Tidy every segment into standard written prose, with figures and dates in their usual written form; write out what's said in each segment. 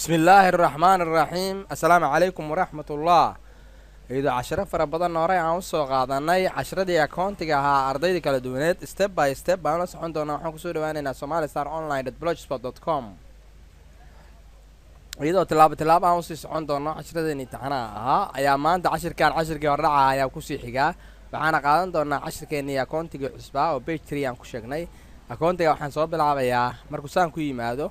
بسم الله الرحمن الرحيم السلام عليكم ورحمة الله. إذا 10 فربضان هوري aan usoo qaadanay casharadii accountiga ahaa ardayda kala duwaneed step by step baan la socon doonaa. waxaan kusoo dhawaaneynaa somalistaronline.blogspot.com iyadoo tilaabo aan usii socon doono casharadeen imtixaanaha ahaa ayaa maanta cashirkii hordhaca ayaa kusii xigaa. waxaana qaadan doonaa cashirkeenii accountiga cusbaa oo page 3 aan ku sheegnay. accountiga waxaan soo bilaabayaa markuu saan ku yimaado.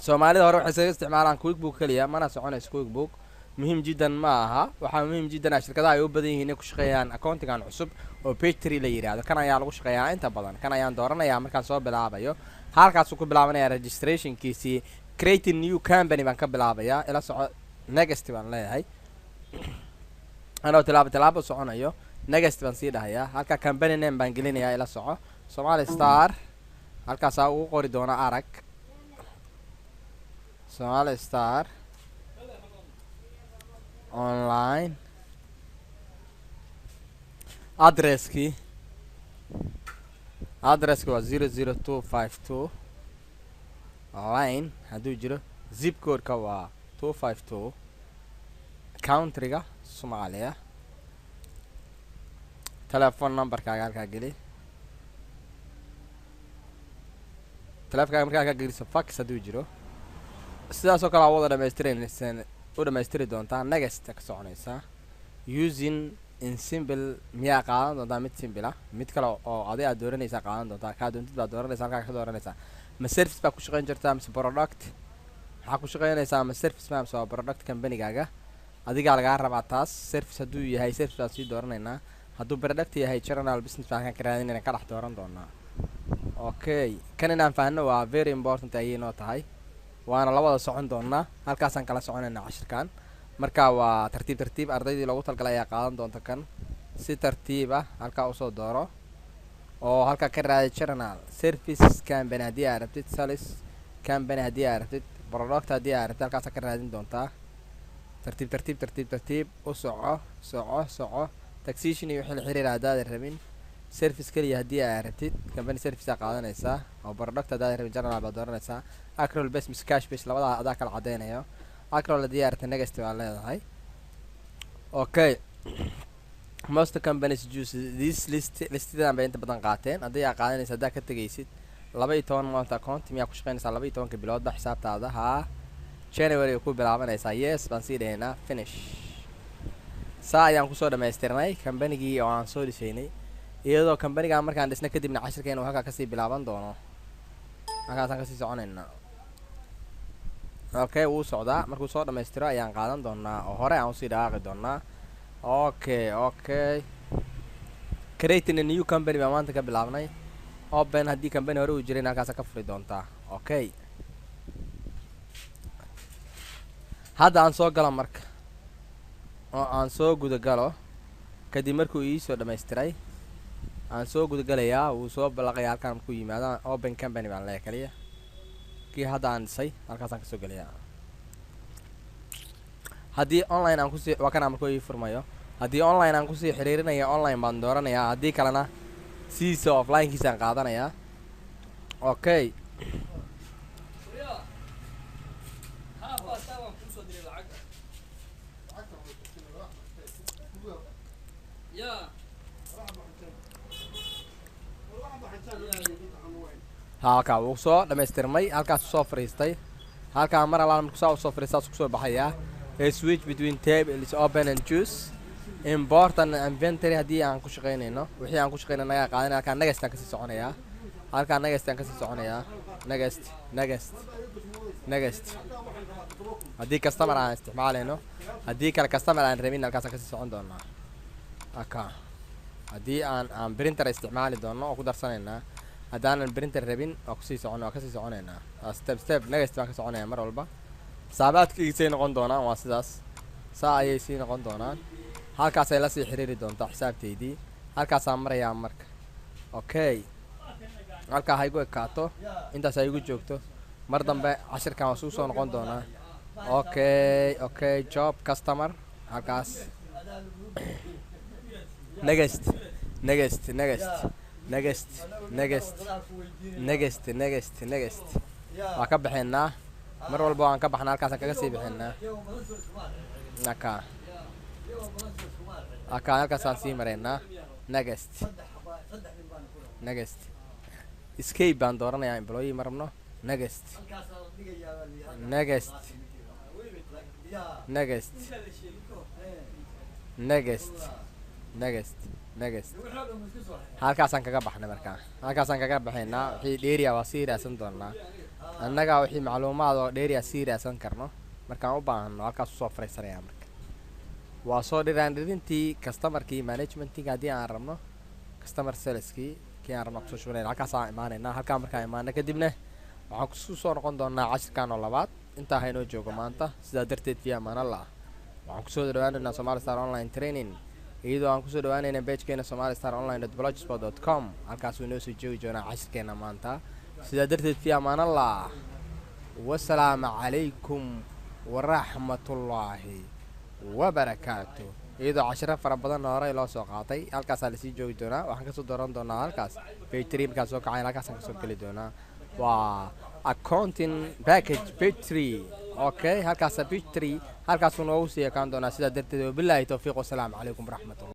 soomaalida hore waxay isticmaalaan quickbook kaliya mana soconayso quickbook muhiim jiddan ma aha. waxaa muhiim jiddan shirkadaha ay u badan yihiin inay ku shaqeeyaan accountigan cusub oo page 3 la yiraahdo. kan ayaa lagu shaqeeyaa inta badan. kan ayaan dooranayaa markaan soo bilaabayo. halkaas uu ku bilaabanayaa registrationkiisii create a new company baan ka bilaabayaa. ila soco next baan leeyahay. anoo tilaabo soconayo next baan sii dhahayaa. halka company name baan gelinayaa. ila soco Somali Star. halkaas uu qori doona arag Somali Star online addresski waa 00252 line hadduu jiro. zip codeka waa 252 countryga Soomaaliya. telephone numberkaaga halkaa geli. telefonkaaga markaa ka geliso fax hadduu jiro. sidaas oo kale wada dhamaystiri doontaa. next ka soconaysaa using in simple miyaa qaadan doontaa mid simple ah. mid kale oo adiga aad dooranaysaa qaadan doontaa. kaa doontid baad dooranaysaa. halkaa ka dooranaysaa ma service baa ku shaqayn jirtaa mise product. maxaa ku shaqaynaysaa ma service ma mise waa product companygaaga adigaa lagaa rabaa taas. service hadduu yahay service baan sii dooranaynaa. hadduu product yahay general business baan ka raadinayna ka dhex dooran doonaa. okay kan inaan fahanno waa very important ayay noo tahay. waana la wada socon doonaa. halkaasaan kala soconaynaa cashirkan. marka waa tartiib ardaydii loogu talgalay ayaa qaadan doonta kan si tartiib ah. halkaa usoo dooro oo halkaa ka raadi journal service company haddii aad rabtid, sales company haddii aad rabtid, product haddii aad rabtid. halkaasa ka raadin doontaa. tartiib u soco taxation iyo wixii la xiriira haddaadan rabin. service kaliya haddii aad rabtid company service aa qaadanaysaa. oo product haddaadan rabin general baad dooranaysaa. acrol base mise cash base labadaa adaa kala cadeynayo. acrol haddii aad rabtid next baa leedahay. okay most companies use this listidan bay inta badan qaateen. haddii aad qaadanaysa haddaa ka tegaysid 12 month account miyaa ku shaqaynaysaa 12 biloodba xisaabtaada. haa January ku bilaabanaysaa. yes baan sii dhahaynaa finish. saa ayaan kusoo dhamaystirnay companygii oo aan soo dhisaynay. iyadoo companyga markaan dhisna kadibna cashirkeena uu halkaa kasii bilaaban doono. halkaasaan kasii soconaynaa. okay wuu socdaa. markuu soo dhamaystiro ayaan qaadan doonaa oo hore aan usii dhawaaqi doonaa. okay creating a new company baa maanta ka bilaabnay. open haddii company hore uu jirayna halkaasa ka furi doontaa. okay hadda aan soo galo marka oo aan soo gudagalo kadib markuu iisoo dhamaystiray aan soo gudagalayaa. wuu soo balaqayaa halkaan markuu yimaado. open company baan leeyahay kaliya. kii hadda aan dhisay halkaasaan kasoo gelayaa. haddii online aan kusii waa kanaa markuu ii furmayo. haddii online aan kusii xiriirinayo online baan dooranayaa. haddii kalena sidiisa offlinekiisaan qaadanayaa. okay halkaa wuu soo dhamaystirmay. halkaas soo fariistay. halkaa mar alaal markuu saa usoo fariistaa kusoo baxayaa. switch between tables open and choose important inventory haddii aan ku shaqaynayno. wixii aan ku shaqaynay naga qaadanay. halkaa next aan kasii soconayaa. halkaa next aan kasii soconayaa. next haddii customer aan isticmaalayno. haddii kale customer aan rabin halkaasaan kasii socon doonaa. halkaa haddii aan printer isticmaali doono oo ku darsanaynaa. haddaanan printer rabin waa kasii soconaynaa. step next baan ka soconayaa mar walba. xisaabaadkiisay noqon doonaan waa sidaas. saa ayay sii noqon doonaan. halkaasay la sii xiriiri doontaa xisaabteydii. halkaasaan marayaa marka. okay halkaa ha igu ekaato. intaas ha igu joogto. mar dambe cashirkan waa suu soo noqon doonaa. okay job customer halkaas next next waa ka baxaynaa. mar walba aan ka baxna halkaasaan kaga sii bixinaa aka halkaasaan sii maraynaa next escape baan dooranayaa employee ma rabno next halkaasaan kaga baxnay markaa halkaasaan kaga baxaynaa wixii dheeriya waa sii raadsan doonaa annaga wixii macluumaad oo dheeriya sii raadsan karno markaan u baahano halkaas usoo fariisanayaa marka waa soo dhiraandhirintii customerkii managementkii haddii aan rabno customer saleskii kii aan rabno kusoo shubanayna halkaasaan imaanaynaa halkaa markaan imaano kadibna waxaan kusoo soo noqon doonaa cashirkan oo labaad intaa haynoo joogo maanta sidaa darteed fi amaanallah waxaan kusoo dhawaanaynaa Somali Star Online Training iyadoo aan kusoo dhawaanayna pagekeena somalistar.online.blogspot.com halkaasuu inoo soo joogi doonaa cashirkeena maanta sidaa darteed fi amaanallah wasalaamu calaykum waraxmatullaahi wabarakaatuh iyadoo cashiro fara badan hore loo soo qaatay halkaasaa lasii joogi doonaa waxaan kasoo dooran doonaa halkaas page 3 markaan soo kacayn halkaasaan kasoo geli doonaa waa accounting package page 3 okay halkaas page 3 halkaasuu noogu sii ekaan doonaa sidaa darteed wabilaahi tawfiiq wasalaamu calaykum waraxmatullahi